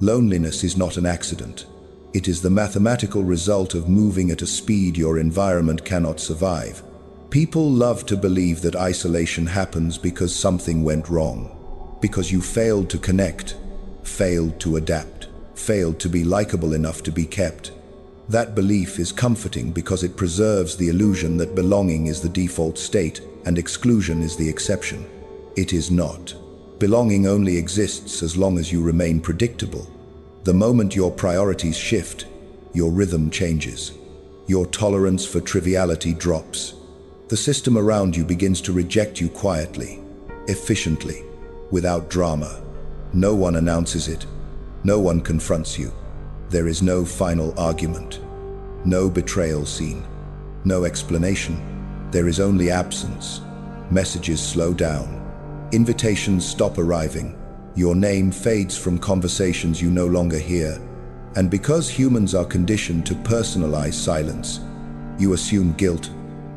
Loneliness is not an accident. It is the mathematical result of moving at a speed your environment cannot survive. People love to believe that isolation happens because something went wrong, because you failed to connect, failed to adapt, failed to be likable enough to be kept. That belief is comforting because it preserves the illusion that belonging is the default state and exclusion is the exception. It is not. Belonging only exists as long as you remain predictable. The moment your priorities shift, your rhythm changes. Your tolerance for triviality drops. The system around you begins to reject you quietly, efficiently, without drama. No one announces it. No one confronts you. There is no final argument. No betrayal scene. No explanation. There is only absence. Messages slow down. Invitations stop arriving. Your name fades from conversations you no longer hear. And because humans are conditioned to personalize silence, you assume guilt,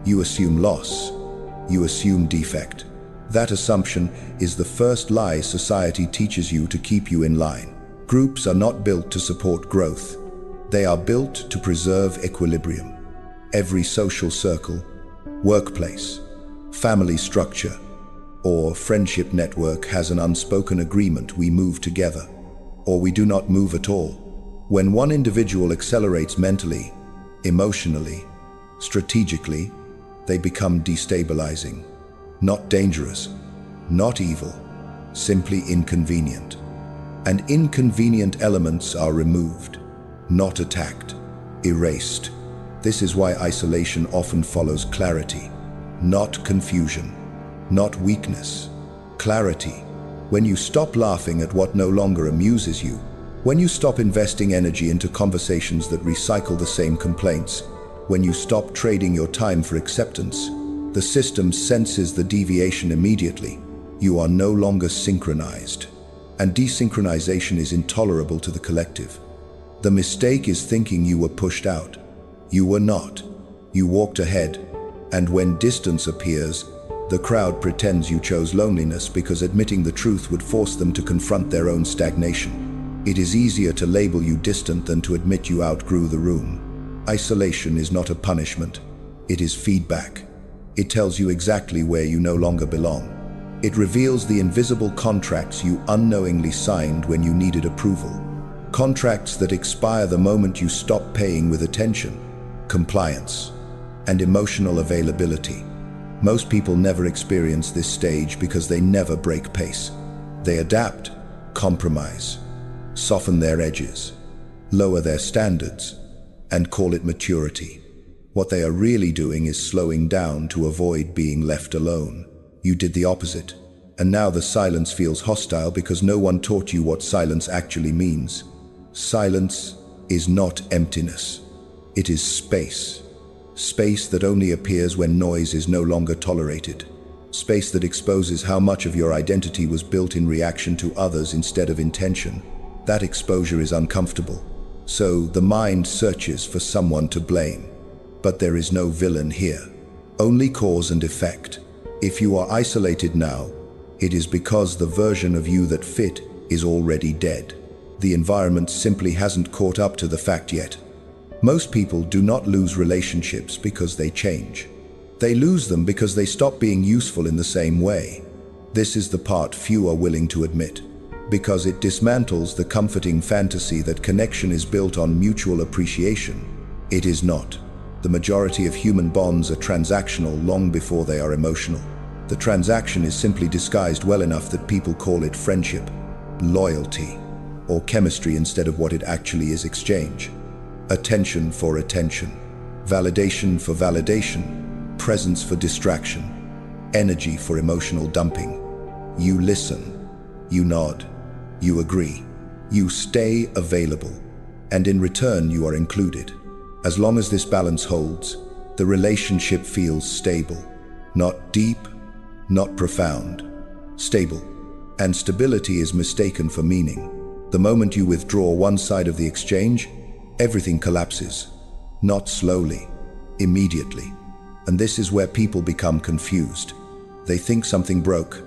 you assume loss, you assume defect. That assumption is the first lie society teaches you to keep you in line. Groups are not built to support growth. They are built to preserve equilibrium. Every social circle, workplace, family structure, or friendship network has an unspoken agreement: we move together, or we do not move at all. When one individual accelerates mentally, emotionally, strategically, they become destabilizing. Not dangerous, not evil, simply inconvenient. And inconvenient elements are removed, not attacked, erased. This is why isolation often follows clarity, not confusion, not weakness. Clarity. When you stop laughing at what no longer amuses you, when you stop investing energy into conversations that recycle the same complaints, when you stop trading your time for acceptance, the system senses the deviation immediately. You are no longer synchronized. And desynchronization is intolerable to the collective. The mistake is thinking you were pushed out. You were not. You walked ahead. And when distance appears, the crowd pretends you chose loneliness because admitting the truth would force them to confront their own stagnation. It is easier to label you distant than to admit you outgrew the room. Isolation is not a punishment. It is feedback. It tells you exactly where you no longer belong. It reveals the invisible contracts you unknowingly signed when you needed approval. Contracts that expire the moment you stop paying with attention, compliance, and emotional availability. Most people never experience this stage because they never break pace. They adapt, compromise, soften their edges, lower their standards, and call it maturity. What they are really doing is slowing down to avoid being left alone. You did the opposite, and now the silence feels hostile because no one taught you what silence actually means. Silence is not emptiness. It is space. Space that only appears when noise is no longer tolerated. Space that exposes how much of your identity was built in reaction to others instead of intention. That exposure is uncomfortable. So the mind searches for someone to blame. But there is no villain here. Only cause and effect. If you are isolated now, it is because the version of you that fit is already dead. The environment simply hasn't caught up to the fact yet. Most people do not lose relationships because they change. They lose them because they stop being useful in the same way. This is the part few are willing to admit, because it dismantles the comforting fantasy that connection is built on mutual appreciation. It is not. The majority of human bonds are transactional long before they are emotional. The transaction is simply disguised well enough that people call it friendship, loyalty, or chemistry instead of what it actually is: exchange. Attention for attention, validation for validation, presence for distraction, energy for emotional dumping. You listen, you nod, you agree, you stay available, and in return you are included. As long as this balance holds, the relationship feels stable, not deep, not profound, stable. And stability is mistaken for meaning. The moment you withdraw one side of the exchange, everything collapses. Not slowly, immediately. And this is where people become confused. They think something broke.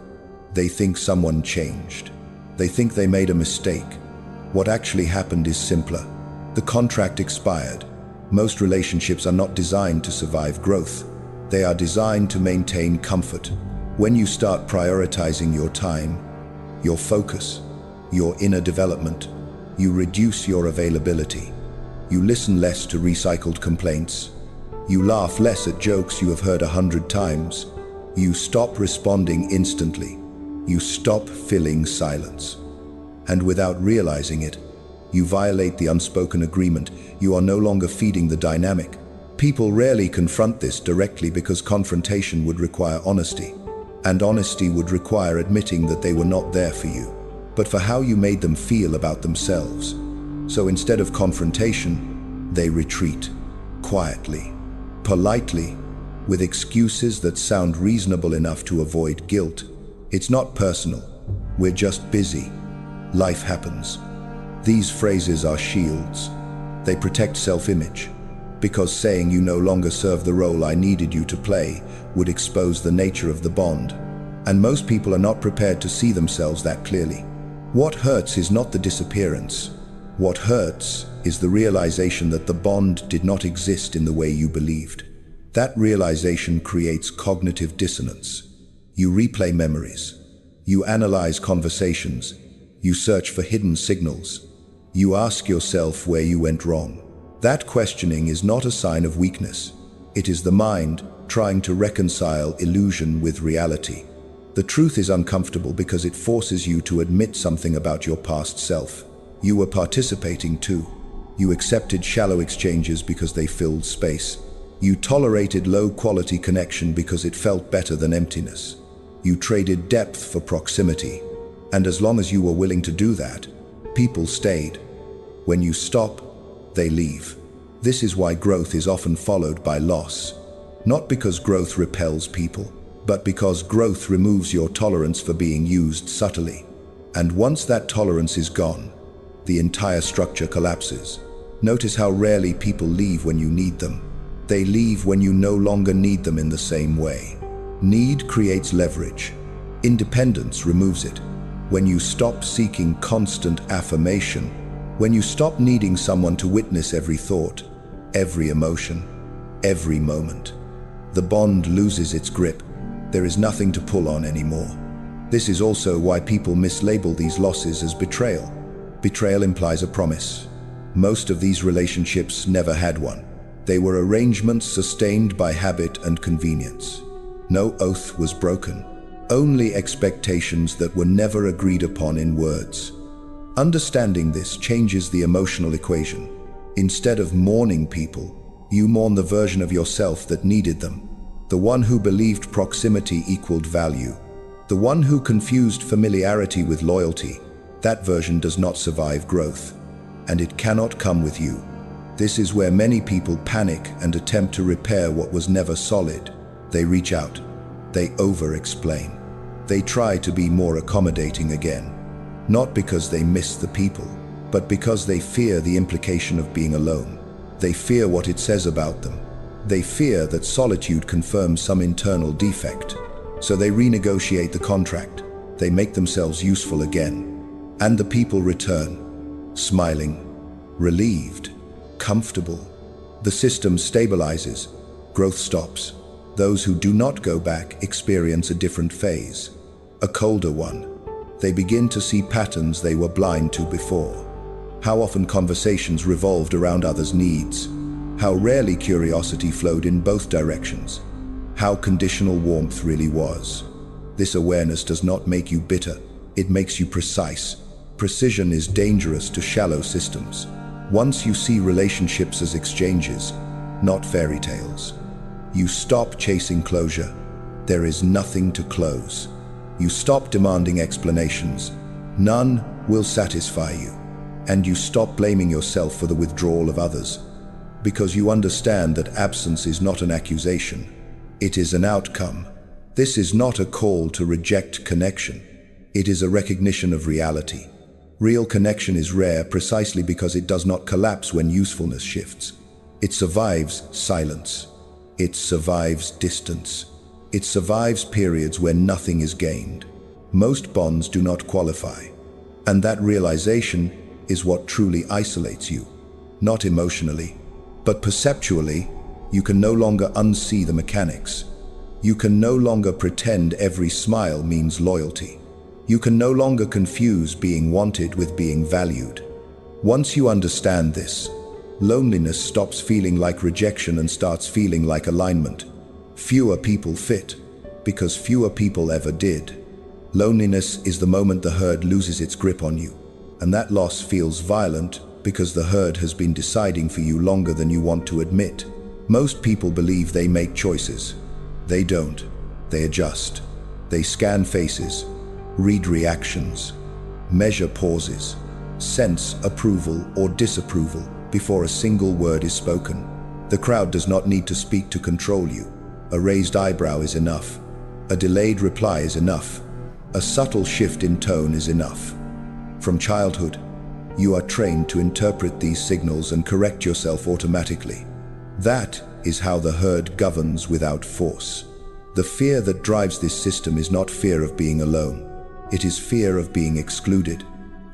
They think someone changed. They think they made a mistake. What actually happened is simpler. The contract expired. Most relationships are not designed to survive growth. They are designed to maintain comfort. When you start prioritizing your time, your focus, your inner development, you reduce your availability. You listen less to recycled complaints. You laugh less at jokes you have heard 100 times. You stop responding instantly. You stop filling silence. And without realizing it, you violate the unspoken agreement. You are no longer feeding the dynamic. People rarely confront this directly because confrontation would require honesty. And honesty would require admitting that they were not there for you, but for how you made them feel about themselves. So instead of confrontation, they retreat, quietly, politely, with excuses that sound reasonable enough to avoid guilt. It's not personal. We're just busy. Life happens. These phrases are shields. They protect self-image, because saying you no longer serve the role I needed you to play would expose the nature of the bond. And most people are not prepared to see themselves that clearly. What hurts is not the disappearance. What hurts is the realization that the bond did not exist in the way you believed. That realization creates cognitive dissonance. You replay memories. You analyze conversations. You search for hidden signals. You ask yourself where you went wrong. That questioning is not a sign of weakness. It is the mind trying to reconcile illusion with reality. The truth is uncomfortable because it forces you to admit something about your past self. You were participating too. You accepted shallow exchanges because they filled space. You tolerated low-quality connection because it felt better than emptiness. You traded depth for proximity. And as long as you were willing to do that, people stayed. When you stop, they leave. This is why growth is often followed by loss. Not because growth repels people, but because growth removes your tolerance for being used subtly. And once that tolerance is gone, the entire structure collapses. Notice how rarely people leave when you need them. They leave when you no longer need them in the same way. Need creates leverage. Independence removes it. When you stop seeking constant affirmation, when you stop needing someone to witness every thought, every emotion, every moment, the bond loses its grip. There is nothing to pull on anymore. This is also why people mislabel these losses as betrayal. Betrayal implies a promise. Most of these relationships never had one. They were arrangements sustained by habit and convenience. No oath was broken, only expectations that were never agreed upon in words. Understanding this changes the emotional equation. Instead of mourning people, you mourn the version of yourself that needed them. The one who believed proximity equaled value. The one who confused familiarity with loyalty. That version does not survive growth, and it cannot come with you. This is where many people panic and attempt to repair what was never solid. They reach out. They over-explain. They try to be more accommodating again. Not because they miss the people, but because they fear the implication of being alone. They fear what it says about them. They fear that solitude confirms some internal defect. So they renegotiate the contract. They make themselves useful again. And the people return, smiling, relieved, comfortable. The system stabilizes. Growth stops. Those who do not go back experience a different phase, a colder one. They begin to see patterns they were blind to before. How often conversations revolved around others' needs. How rarely curiosity flowed in both directions. How conditional warmth really was. This awareness does not make you bitter. It makes you precise. Precision is dangerous to shallow systems. Once you see relationships as exchanges, not fairy tales, you stop chasing closure. There is nothing to close. You stop demanding explanations. None will satisfy you. And you stop blaming yourself for the withdrawal of others. Because you understand that absence is not an accusation. It is an outcome. This is not a call to reject connection. It is a recognition of reality. Real connection is rare precisely because it does not collapse when usefulness shifts. It survives silence. It survives distance. It survives periods when nothing is gained. Most bonds do not qualify. And that realization is what truly isolates you. Not emotionally, but perceptually. You can no longer unsee the mechanics. You can no longer pretend every smile means loyalty. You can no longer confuse being wanted with being valued. Once you understand this, loneliness stops feeling like rejection and starts feeling like alignment. Fewer people fit, because fewer people ever did. Loneliness is the moment the herd loses its grip on you, and that loss feels violent because the herd has been deciding for you longer than you want to admit. Most people believe they make choices. They don't. They adjust. They scan faces, read reactions, measure pauses, sense approval or disapproval before a single word is spoken. The crowd does not need to speak to control you. A raised eyebrow is enough. A delayed reply is enough. A subtle shift in tone is enough. From childhood, you are trained to interpret these signals and correct yourself automatically. That is how the herd governs without force. The fear that drives this system is not fear of being alone. It is fear of being excluded.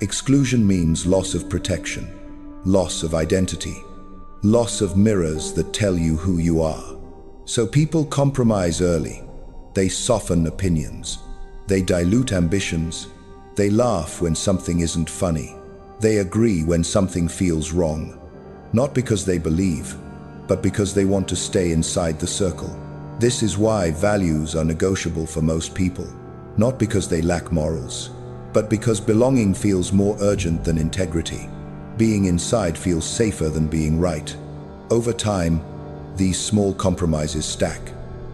Exclusion means loss of protection, loss of identity, loss of mirrors that tell you who you are. So people compromise early. They soften opinions. They dilute ambitions. They laugh when something isn't funny. They agree when something feels wrong. Not because they believe, but because they want to stay inside the circle. This is why values are negotiable for most people. Not because they lack morals, but because belonging feels more urgent than integrity. Being inside feels safer than being right. Over time, these small compromises stack,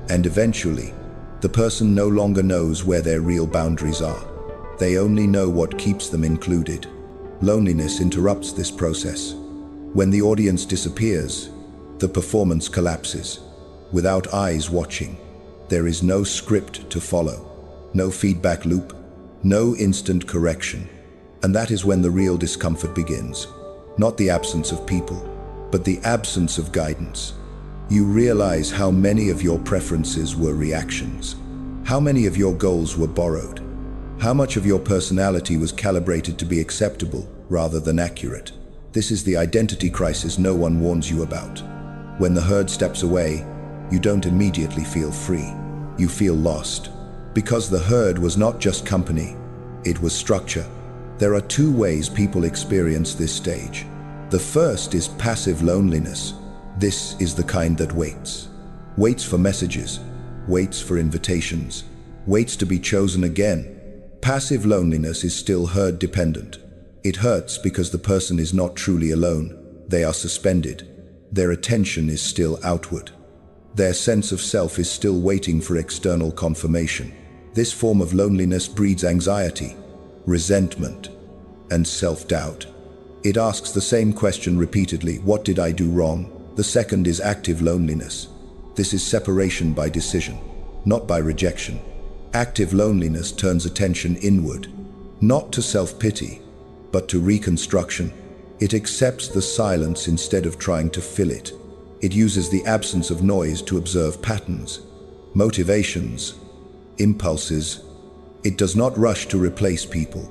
and eventually, the person no longer knows where their real boundaries are. They only know what keeps them included. Loneliness interrupts this process. When the audience disappears, the performance collapses. Without eyes watching, there is no script to follow, no feedback loop, no instant correction. And that is when the real discomfort begins. Not the absence of people, but the absence of guidance. You realize how many of your preferences were reactions, how many of your goals were borrowed, how much of your personality was calibrated to be acceptable rather than accurate. This is the identity crisis no one warns you about. When the herd steps away, you don't immediately feel free. You feel lost. Because the herd was not just company, it was structure. There are two ways people experience this stage. The first is passive loneliness. This is the kind that waits. Waits for messages, waits for invitations, waits to be chosen again. Passive loneliness is still herd dependent. It hurts because the person is not truly alone. They are suspended. Their attention is still outward. Their sense of self is still waiting for external confirmation. This form of loneliness breeds anxiety, resentment, and self-doubt. It asks the same question repeatedly: what did I do wrong? The second is active loneliness. This is separation by decision, not by rejection. Active loneliness turns attention inward, not to self-pity, but to reconstruction. It accepts the silence instead of trying to fill it. It uses the absence of noise to observe patterns, motivations, impulses. It does not rush to replace people.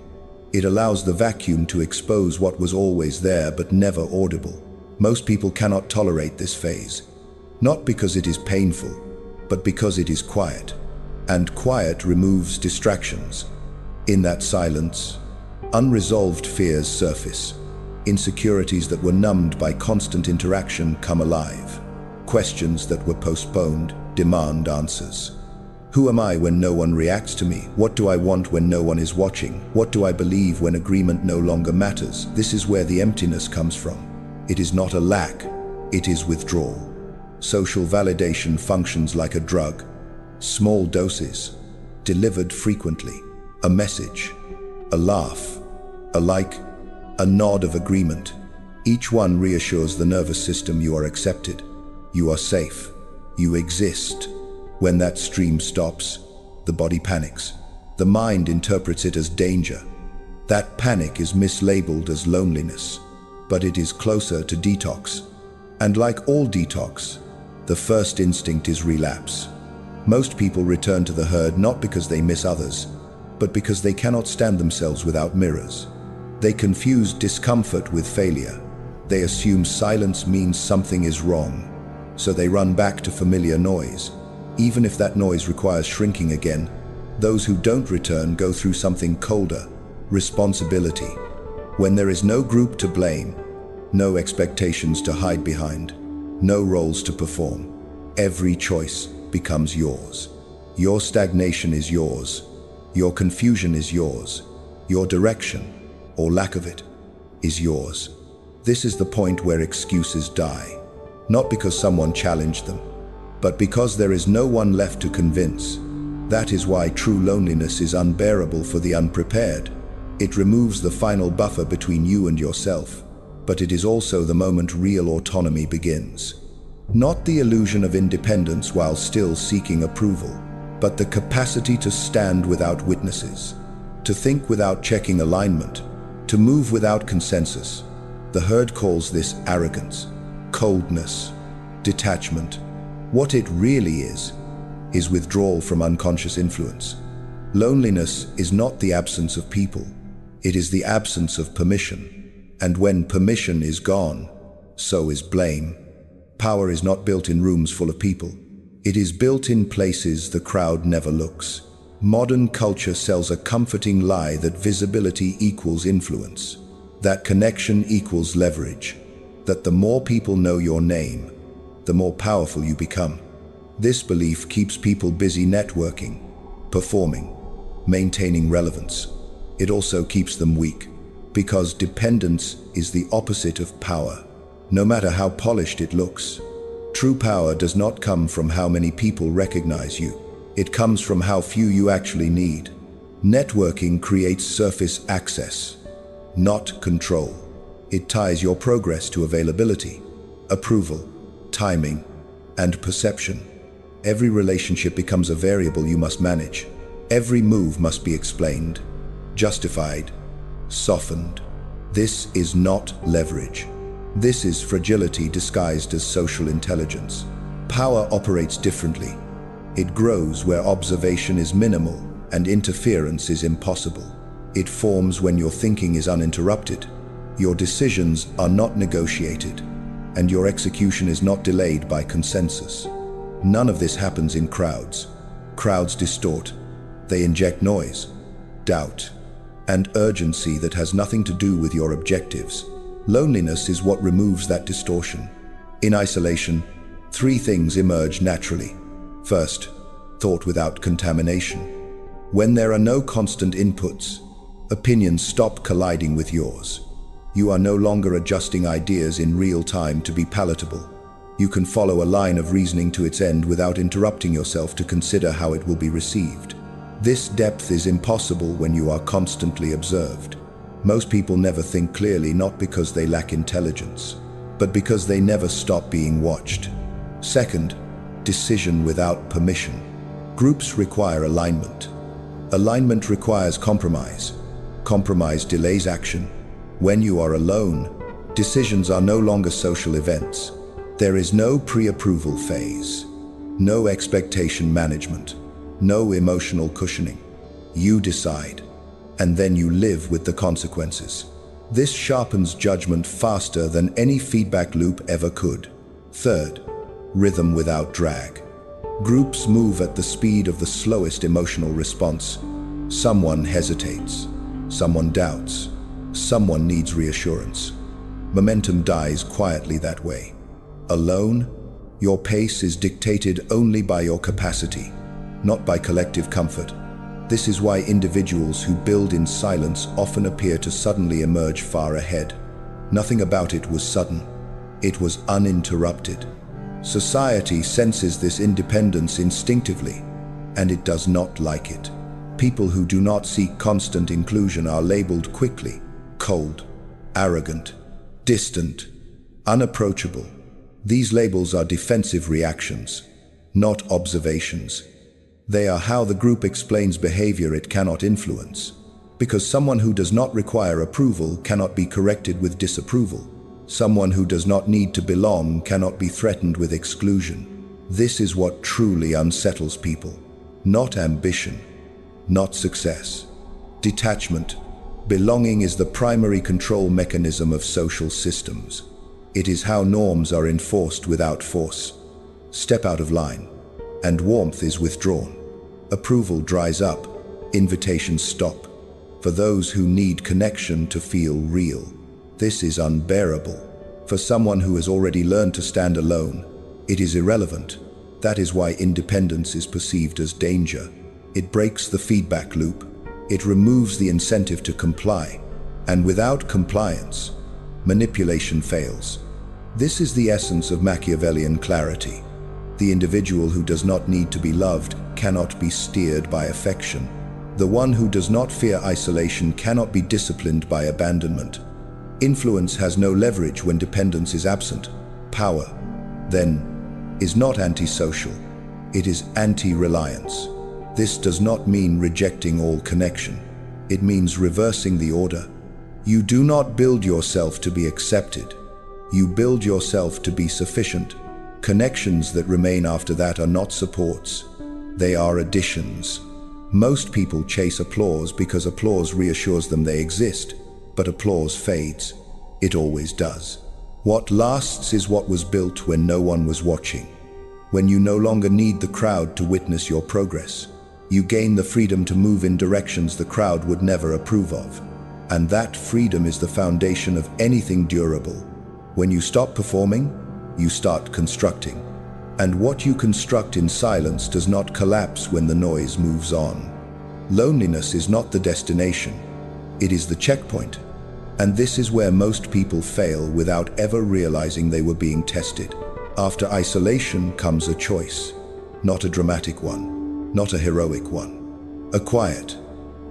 It allows the vacuum to expose what was always there but never audible. Most people cannot tolerate this phase, not because it is painful, but because it is quiet. And quiet removes distractions. In that silence, unresolved fears surface. Insecurities that were numbed by constant interaction come alive. Questions that were postponed demand answers. Who am I when no one reacts to me? What do I want when no one is watching? What do I believe when agreement no longer matters? This is where the emptiness comes from. It is not a lack, it is withdrawal. Social validation functions like a drug. Small doses, delivered frequently. A message, a laugh, a like, a nod of agreement. Each one reassures the nervous system you are accepted. You are safe. You exist. When that stream stops, the body panics. The mind interprets it as danger. That panic is mislabeled as loneliness, but it is closer to detox. And like all detox, the first instinct is relapse. Most people return to the herd not because they miss others, but because they cannot stand themselves without mirrors. They confuse discomfort with failure. They assume silence means something is wrong, so they run back to familiar noise. Even if that noise requires shrinking again, those who don't return go through something colder: responsibility. When there is no group to blame, no expectations to hide behind, no roles to perform, every choice becomes yours. Your stagnation is yours. Your confusion is yours. Your direction, or lack of it, is yours. This is the point where excuses die, not because someone challenged them, but because there is no one left to convince. That is why true loneliness is unbearable for the unprepared. It removes the final buffer between you and yourself, but it is also the moment real autonomy begins. Not the illusion of independence while still seeking approval, but the capacity to stand without witnesses, to think without checking alignment, to move without consensus. The herd calls this arrogance, coldness, detachment. What it really is withdrawal from unconscious influence. Loneliness is not the absence of people. It is the absence of permission. And when permission is gone, so is blame. Power is not built in rooms full of people. It is built in places the crowd never looks. Modern culture sells a comforting lie that visibility equals influence, that connection equals leverage, that the more people know your name, the more powerful you become. This belief keeps people busy networking, performing, maintaining relevance. It also keeps them weak, because dependence is the opposite of power, no matter how polished it looks. True power does not come from how many people recognize you. It comes from how few you actually need. Networking creates surface access, not control. It ties your progress to availability, approval, timing, and perception. Every relationship becomes a variable you must manage. Every move must be explained, justified, softened. This is not leverage. This is fragility disguised as social intelligence. Power operates differently. It grows where observation is minimal and interference is impossible. It forms when your thinking is uninterrupted, your decisions are not negotiated, and your execution is not delayed by consensus. None of this happens in crowds. Crowds distort. They inject noise, doubt, and urgency that has nothing to do with your objectives. Loneliness is what removes that distortion. In isolation, three things emerge naturally. First, thought without contamination. When there are no constant inputs, opinions stop colliding with yours. You are no longer adjusting ideas in real time to be palatable. You can follow a line of reasoning to its end without interrupting yourself to consider how it will be received. This depth is impossible when you are constantly observed. Most people never think clearly, not because they lack intelligence, but because they never stop being watched. Second, decision without permission. Groups require alignment. Alignment requires compromise. Compromise delays action. When you are alone, decisions are no longer social events. There is no pre-approval phase, no expectation management, no emotional cushioning. You decide, and then you live with the consequences. This sharpens judgment faster than any feedback loop ever could. Third, rhythm without drag. Groups move at the speed of the slowest emotional response. Someone hesitates, someone doubts, someone needs reassurance. Momentum dies quietly that way. Alone, your pace is dictated only by your capacity, not by collective comfort. This is why individuals who build in silence often appear to suddenly emerge far ahead. Nothing about it was sudden. It was uninterrupted. Society senses this independence instinctively, and it does not like it. People who do not seek constant inclusion are labeled quickly cold, arrogant, distant, unapproachable. These labels are defensive reactions, not observations. They are how the group explains behavior it cannot influence, because someone who does not require approval cannot be corrected with disapproval. Someone who does not need to belong cannot be threatened with exclusion. This is what truly unsettles people. Not ambition, not success. Detachment, Belonging is the primary control mechanism of social systems. It is how norms are enforced without force. Step out of line, and warmth is withdrawn. Approval dries up, invitations stop. For those who need connection to feel real, this is unbearable. For someone who has already learned to stand alone, it is irrelevant. That is why independence is perceived as danger. It breaks the feedback loop. It removes the incentive to comply. And without compliance, manipulation fails. This is the essence of Machiavellian clarity. The individual who does not need to be loved cannot be steered by affection. The one who does not fear isolation cannot be disciplined by abandonment. Influence has no leverage when dependence is absent. Power, then, is not antisocial. It is anti-reliance. This does not mean rejecting all connection. It means reversing the order. You do not build yourself to be accepted. You build yourself to be sufficient. Connections that remain after that are not supports. They are additions. Most people chase applause because applause reassures them they exist, but applause fades. It always does. What lasts is what was built when no one was watching. When you no longer need the crowd to witness your progress, you gain the freedom to move in directions the crowd would never approve of. And that freedom is the foundation of anything durable. When you stop performing, you start constructing. And what you construct in silence does not collapse when the noise moves on. Loneliness is not the destination. It is the checkpoint. And this is where most people fail without ever realizing they were being tested. After isolation comes a choice, not a dramatic one, not a heroic one. A quiet,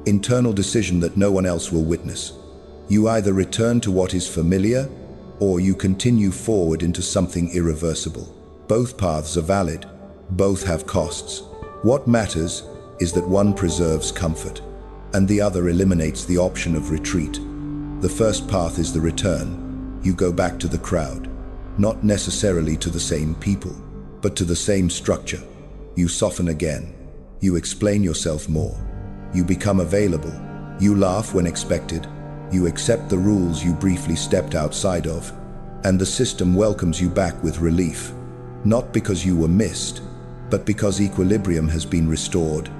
internal decision that no one else will witness. You either return to what is familiar, or you continue forward into something irreversible. Both paths are valid. Both have costs. What matters is that one preserves comfort, and the other eliminates the option of retreat. The first path is the return. You go back to the crowd, not necessarily to the same people, but to the same structure. You soften again. You explain yourself more. You become available. You laugh when expected. You accept the rules you briefly stepped outside of, and the system welcomes you back with relief. Not because you were missed, but because equilibrium has been restored.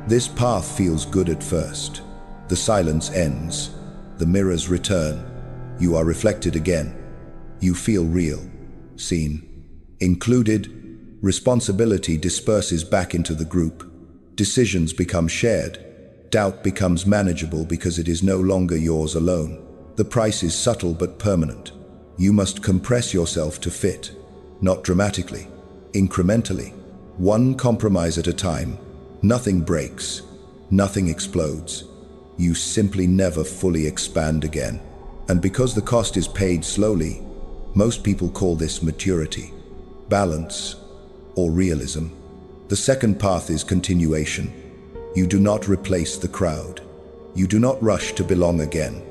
This path feels good at first. The silence ends. The mirrors return. You are reflected again. You feel real, seen, included. Responsibility disperses back into the group. Decisions become shared. Doubt becomes manageable because it is no longer yours alone. The price is subtle but permanent. You must compress yourself to fit. Not dramatically, incrementally, one compromise at a time. Nothing breaks, nothing explodes. You simply never fully expand again. And because the cost is paid slowly, most people call this maturity, balance, or realism. The second path is continuation. You do not replace the crowd. You do not rush to belong again.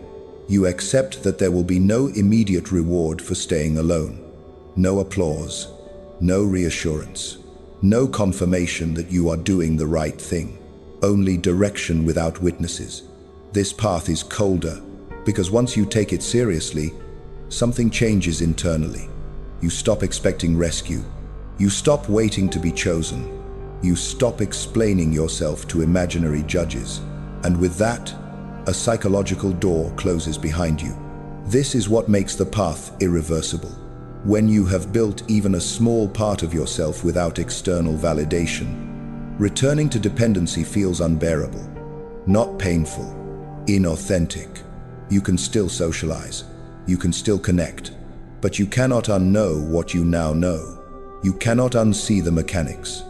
You accept that there will be no immediate reward for staying alone. No applause, no reassurance, no confirmation that you are doing the right thing. Only direction without witnesses. This path is colder because once you take it seriously, something changes internally. You stop expecting rescue. You stop waiting to be chosen. You stop explaining yourself to imaginary judges. And with that, a psychological door closes behind you. This is what makes the path irreversible. When you have built even a small part of yourself without external validation, returning to dependency feels unbearable, not painful, inauthentic. You can still socialize, you can still connect, but you cannot unknow what you now know. You cannot unsee the mechanics.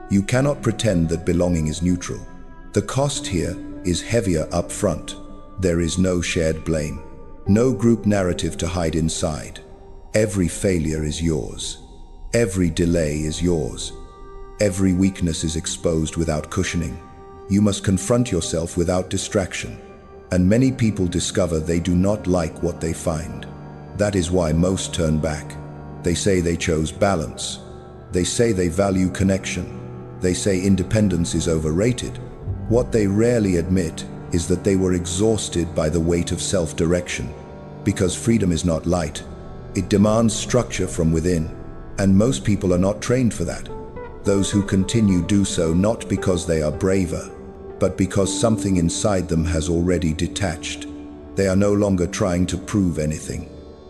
You cannot pretend that belonging is neutral. The cost here is heavier up front. There is no shared blame, no group narrative to hide inside. Every failure is yours. Every delay is yours. Every weakness is exposed without cushioning. You must confront yourself without distraction. And many people discover they do not like what they find. That is why most turn back. They say they chose balance. They say they value connection. They say independence is overrated. What they rarely admit is that they were exhausted by the weight of self-direction. Because freedom is not light, it demands structure from within, and most people are not trained for that. Those who continue do so not because they are braver, but because something inside them has already detached. They are no longer trying to prove anything.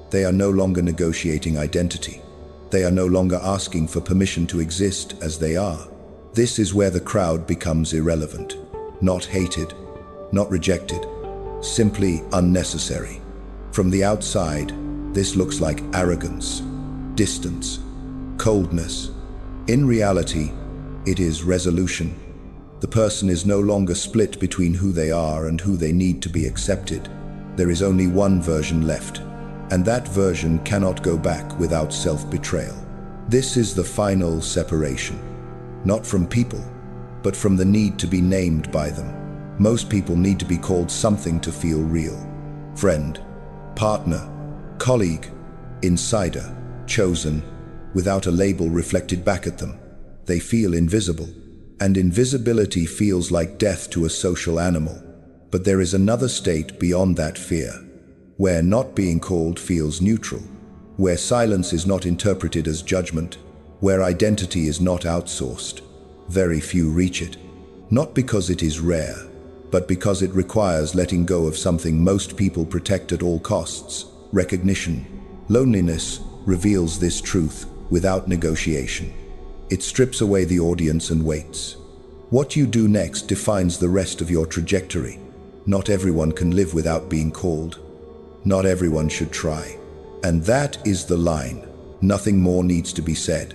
They are no longer negotiating identity. They are no longer asking for permission to exist as they are. This is where the crowd becomes irrelevant. Not hated, not rejected, simply unnecessary. From the outside, this looks like arrogance, distance, coldness. In reality, it is resolution. The person is no longer split between who they are and who they need to be accepted. There is only one version left, and that version cannot go back without self-betrayal. This is the final separation, not from people, but from the need to be named by them. Most people need to be called something to feel real. Friend, partner, colleague, insider, chosen, without a label reflected back at them. They feel invisible, and invisibility feels like death to a social animal. But there is another state beyond that fear, where not being called feels neutral, where silence is not interpreted as judgment, where identity is not outsourced. Very few reach it, not because it is rare, but because it requires letting go of something most people protect at all costs: recognition. Loneliness reveals this truth without negotiation. It strips away the audience and waits. What you do next defines the rest of your trajectory. Not everyone can live without being called. Not everyone should try. And that is the line. Nothing more needs to be said.